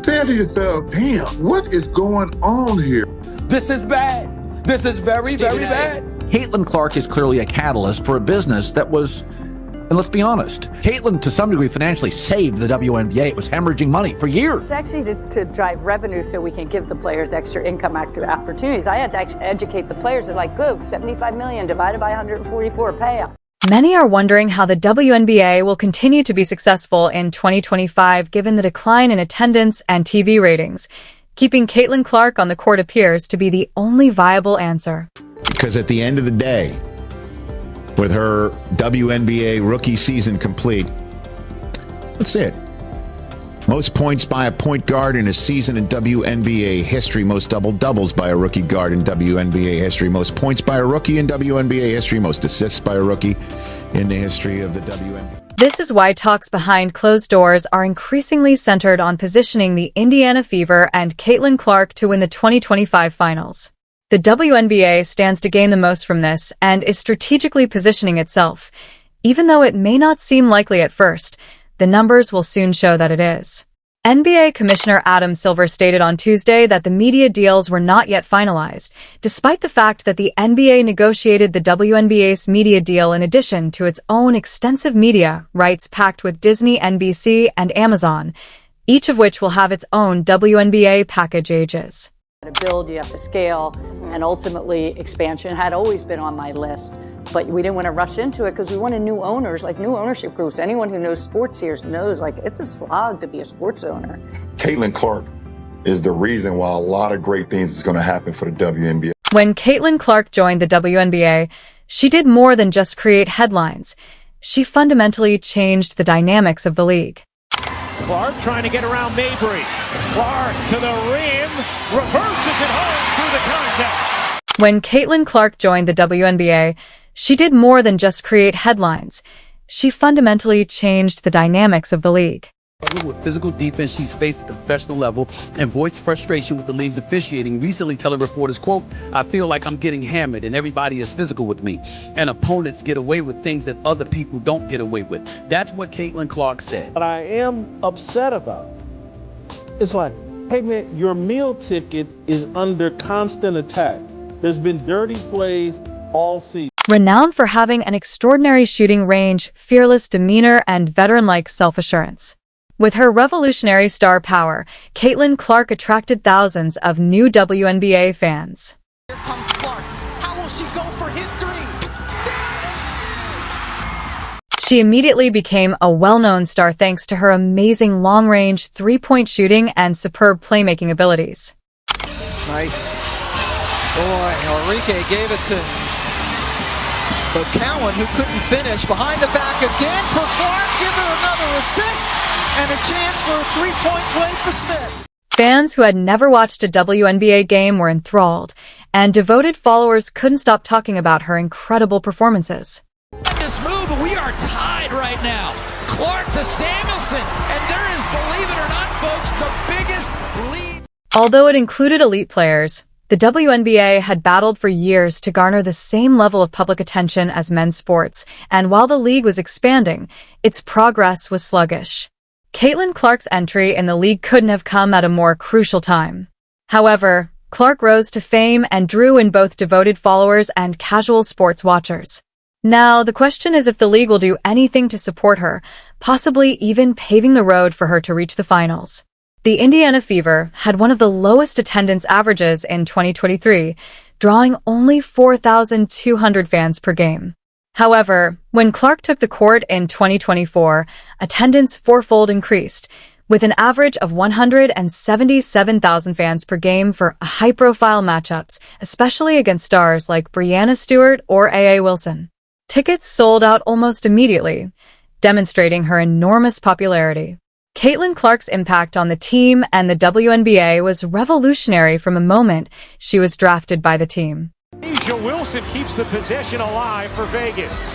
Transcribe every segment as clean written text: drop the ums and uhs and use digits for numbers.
saying to yourself, damn, what is going on here? This is bad. This is very, very bad. Caitlin Clark is clearly a catalyst for a business that was, and let's be honest, Caitlin to some degree financially saved the WNBA. It was hemorrhaging money for years. It's actually to drive revenue so we can give the players extra income opportunities. I had to actually educate the players. They're like, good, 75 million divided by 144 payoffs. Many are wondering how the WNBA will continue to be successful in 2025 given the decline in attendance and TV ratings. Keeping Caitlin Clark on the court appears to be the only viable answer. Because at the end of the day, with her WNBA rookie season complete, that's it. Most points by a point guard in a season in WNBA history. Most double-doubles by a rookie guard in WNBA history. Most points by a rookie in WNBA history. Most assists by a rookie in the history of the WNBA. This is why talks behind closed doors are increasingly centered on positioning the Indiana Fever and Caitlin Clark to win the 2025 finals. The WNBA stands to gain the most from this and is strategically positioning itself. Even though it may not seem likely at first, the numbers will soon show that it is. NBA Commissioner Adam Silver stated on Tuesday that the media deals were not yet finalized, despite the fact that the NBA negotiated the WNBA's media deal in addition to its own extensive media rights packed with Disney, NBC, and Amazon, each of which will have its own WNBA package ages. To build, you have to scale, and ultimately expansion had always been on my list. But we didn't want to rush into it because we wanted new owners, like new ownership groups. Anyone who knows sports here knows, like, it's a slog to be a sports owner. Caitlin Clark is the reason why a lot of great things is going to happen for the WNBA. When Caitlin Clark joined the WNBA, she did more than just create headlines. She fundamentally changed the dynamics of the league. Clark trying to get around Mabry. Clark to the rim, reverses it home through the contact. When Caitlin Clark joined the WNBA, she did more than just create headlines. She fundamentally changed the dynamics of the league. With physical defense she's faced at the professional level and voiced frustration with the league's officiating, recently telling reporters, quote, "I feel like I'm getting hammered and everybody is physical with me, and opponents get away with things that other people don't get away with." That's what Caitlin Clark said. What I am upset about, it's like, hey man, your meal ticket is under constant attack. There's been dirty plays all season. Renowned for having an extraordinary shooting range, fearless demeanor, and veteran-like self-assurance. With her revolutionary star power, Caitlin Clark attracted thousands of new WNBA fans. Here comes Clark. How will she go for history? She immediately became a well-known star thanks to her amazing long-range three-point shooting and superb playmaking abilities. Nice. Boy, Enrique gave it to Cowan, who couldn't finish. Behind the back again for Clark. Give her another assist and a chance for a three-point play for Smith. Fans who had never watched a WNBA game were enthralled, and devoted followers couldn't stop talking about her incredible performances. This move, we are tied right now. Clark to Samuelson, and there is, believe it or not, folks, the biggest lead. Although it included elite players, the WNBA had battled for years to garner the same level of public attention as men's sports, and while the league was expanding, its progress was sluggish. Caitlin Clark's entry in the league couldn't have come at a more crucial time. However, Clark rose to fame and drew in both devoted followers and casual sports watchers. Now, the question is if the league will do anything to support her, possibly even paving the road for her to reach the finals. The Indiana Fever had one of the lowest attendance averages in 2023, drawing only 4,200 fans per game. However, when Clark took the court in 2024, attendance fourfold increased, with an average of 177,000 fans per game for high-profile matchups, especially against stars like Breanna Stewart or A.A. Wilson. Tickets sold out almost immediately, demonstrating her enormous popularity. Caitlin Clark's impact on the team and the WNBA was revolutionary from the moment she was drafted by the team. Asia Wilson keeps the possession alive for Vegas.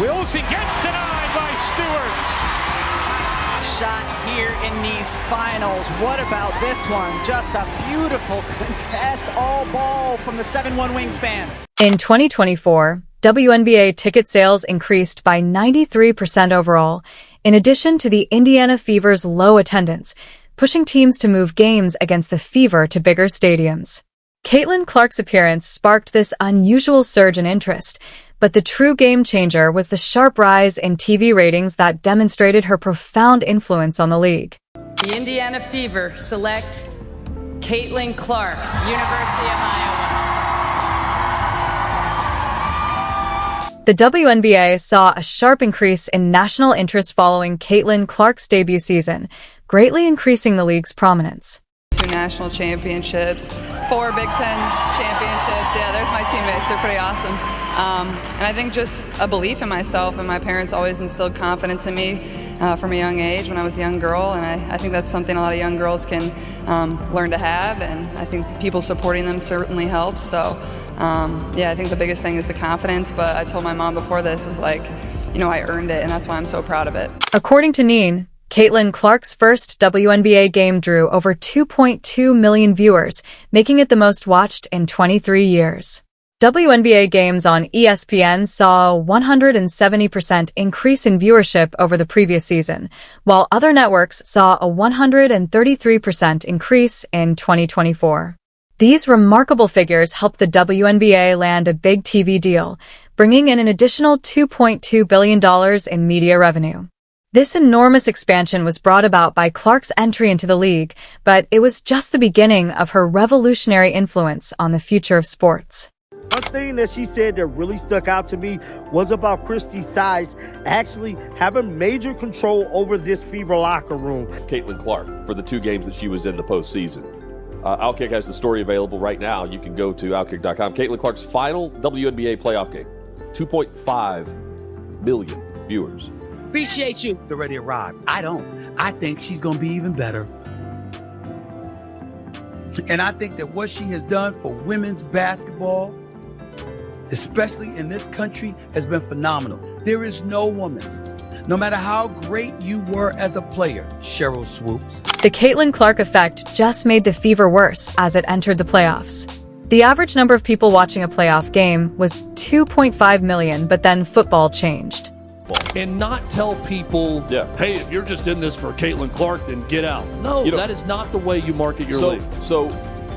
Wilson gets denied by Stewart. Shot here in these finals. What about this one? Just a beautiful contest, all ball from the 7-1 wingspan. In 2024, WNBA ticket sales increased by 93% overall. In addition to the Indiana Fever's low attendance, pushing teams to move games against the Fever to bigger stadiums. Caitlin Clark's appearance sparked this unusual surge in interest, but the true game changer was the sharp rise in TV ratings that demonstrated her profound influence on the league. The Indiana Fever select Caitlin Clark, University of Iowa. The WNBA saw a sharp increase in national interest following Caitlin Clark's debut season, greatly increasing the league's prominence. 2 national championships, 4 Big Ten championships. Yeah, there's my teammates. They're pretty awesome. And I think just a belief in myself, and my parents always instilled confidence in me from a young age when I was a young girl, and I think that's something a lot of young girls can learn to have, and I think people supporting them certainly helps. So yeah, I think the biggest thing is the confidence, but I told my mom before this is like, you know, I earned it, and that's why I'm so proud of it. According to Neen, Caitlin Clark's first WNBA game drew over 2.2 million viewers, making it the most watched in 23 years. WNBA games on ESPN saw a 170% increase in viewership over the previous season, while other networks saw a 133% increase in 2024. These remarkable figures helped the WNBA land a big TV deal, bringing in an additional $2.2 billion in media revenue. This enormous expansion was brought about by Clark's entry into the league, but it was just the beginning of her revolutionary influence on the future of sports. One thing that she said that really stuck out to me was about Christy's size actually having major control over this Fever locker room. Caitlin Clark for the 2 games that she was in the postseason. Outkick has the story available right now. You can go to outkick.com. Caitlin Clark's final WNBA playoff game. 2.5 million viewers. Appreciate you. They're ready to arrive. I don't. I think she's going to be even better. And I think that what she has done for women's basketball, especially in this country, has been phenomenal. There is no woman, no matter how great you were as a player, Cheryl Swoops. The Caitlin Clark effect just made the Fever worse as it entered the playoffs. The average number of people watching a playoff game was 2.5 million, but then football changed. And not tell people, hey, if you're just in this for Caitlin Clark, then get out. No, that is not the way you market your league. So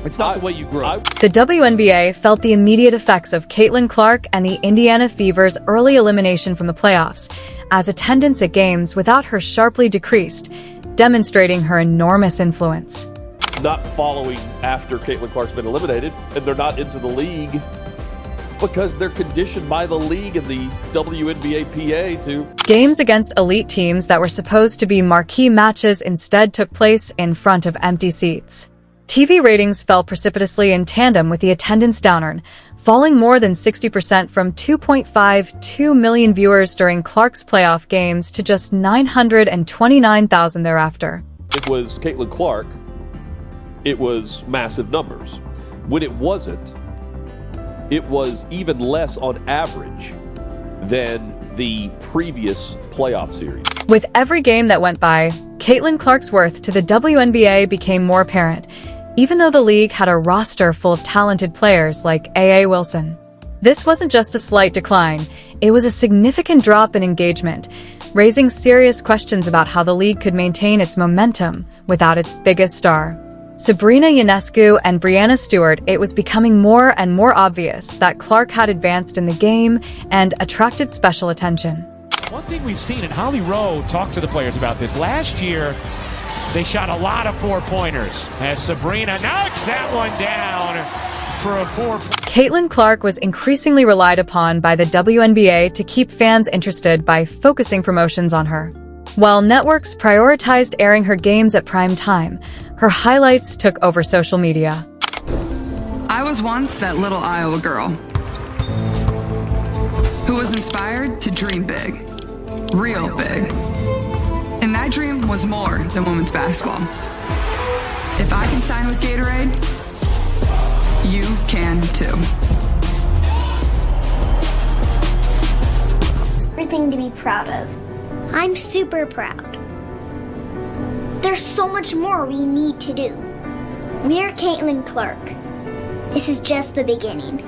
it's not the way you grow. The WNBA felt the immediate effects of Caitlin Clark and the Indiana Fever's early elimination from the playoffs, as attendance at games without her sharply decreased, demonstrating her enormous influence. Not following after Caitlin Clark's been eliminated, and they're not into the league because they're conditioned by the league and the WNBA PA to... Games against elite teams that were supposed to be marquee matches instead took place in front of empty seats. TV ratings fell precipitously in tandem with the attendance downturn, falling more than 60% from 2.52 million viewers during Clark's playoff games to just 929,000 thereafter. It was Caitlin Clark. It was massive numbers. When it wasn't, it was even less on average than the previous playoff series. With every game that went by, Caitlin Clark's worth to the WNBA became more apparent, even though the league had a roster full of talented players like A.A. Wilson. This wasn't just a slight decline, it was a significant drop in engagement, raising serious questions about how the league could maintain its momentum without its biggest star. Sabrina Ionescu and Breanna Stewart, it was becoming more and more obvious that Clark had advanced in the game and attracted special attention. One thing we've seen, and Holly Rowe talked to the players about this, last year they shot a lot of 4-pointers as Sabrina knocks that one down for a 4. Caitlin Clark was increasingly relied upon by the WNBA to keep fans interested by focusing promotions on her. While networks prioritized airing her games at prime time, her highlights took over social media. I was once that little Iowa girl who was inspired to dream big, real big. And that dream was more than women's basketball. If I can sign with Gatorade, you can too. Everything to be proud of. I'm super proud. There's so much more we need to do. We're Caitlin Clark. This is just the beginning.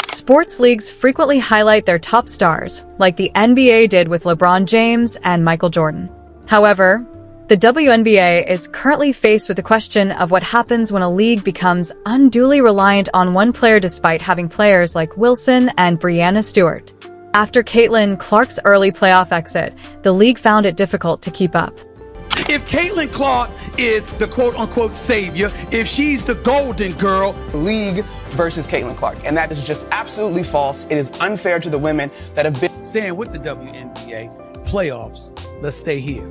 Sports leagues frequently highlight their top stars, like the NBA did with LeBron James and Michael Jordan. However, The WNBA is currently faced with the question of what happens when a league becomes unduly reliant on one player despite having players like Wilson and Breanna Stewart. After Caitlin Clark's early playoff exit, the league found it difficult to keep up. If Caitlin Clark is the quote-unquote savior, if she's the golden girl, league versus Caitlin Clark, and that is just absolutely false. It is unfair to the women that have been staying with the WNBA playoffs. Let's stay here.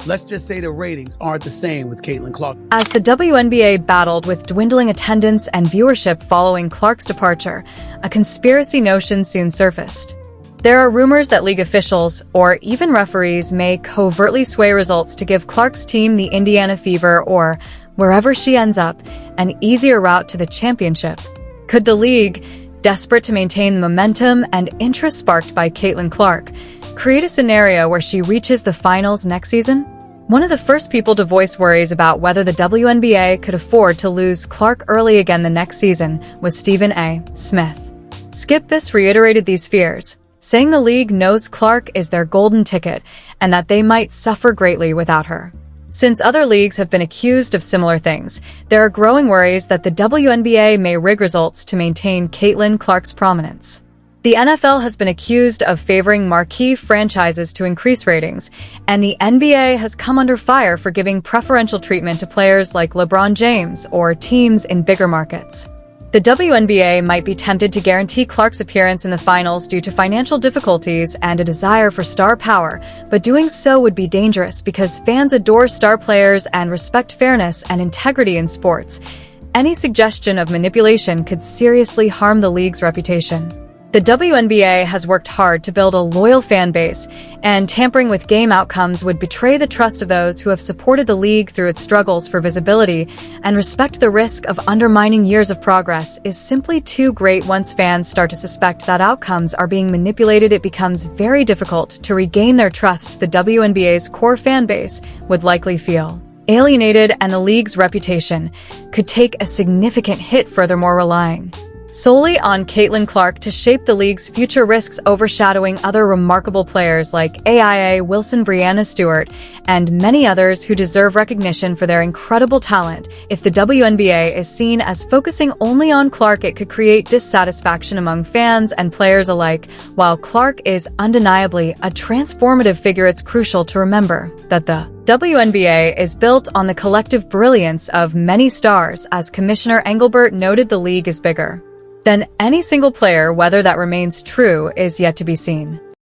Let's just say the ratings aren't the same with Caitlin Clark. As the WNBA battled with dwindling attendance and viewership following Clark's departure, a conspiracy notion soon surfaced. There are rumors that league officials, or even referees, may covertly sway results to give Clark's team the Indiana Fever or, wherever she ends up, an easier route to the championship. Could the league, desperate to maintain the momentum and interest sparked by Caitlin Clark, create a scenario where she reaches the finals next season? One of the first people to voice worries about whether the WNBA could afford to lose Clark early again the next season was Stephen A. Smith. Skip This reiterated these fears, saying the league knows Clark is their golden ticket and that they might suffer greatly without her. Since other leagues have been accused of similar things, there are growing worries that the WNBA may rig results to maintain Caitlin Clark's prominence. The NFL has been accused of favoring marquee franchises to increase ratings, and the NBA has come under fire for giving preferential treatment to players like LeBron James or teams in bigger markets. The WNBA might be tempted to guarantee Clark's appearance in the finals due to financial difficulties and a desire for star power, but doing so would be dangerous because fans adore star players and respect fairness and integrity in sports. Any suggestion of manipulation could seriously harm the league's reputation. The WNBA has worked hard to build a loyal fan base, and tampering with game outcomes would betray the trust of those who have supported the league through its struggles for visibility, and respect the risk of undermining years of progress is simply too great. Once fans start to suspect that outcomes are being manipulated, it becomes very difficult to regain their trust. The WNBA's core fan base would likely feel alienated, and the league's reputation could take a significant hit. Furthermore, relying solely on Caitlin Clark to shape the league's future risks overshadowing other remarkable players like AIA, Wilson, Breanna Stewart, and many others who deserve recognition for their incredible talent. If the WNBA is seen as focusing only on Clark, it could create dissatisfaction among fans and players alike. While Clark is undeniably a transformative figure, it's crucial to remember that the WNBA is built on the collective brilliance of many stars. As Commissioner Engelbert noted, the league is bigger than any single player. Whether that remains true is yet to be seen.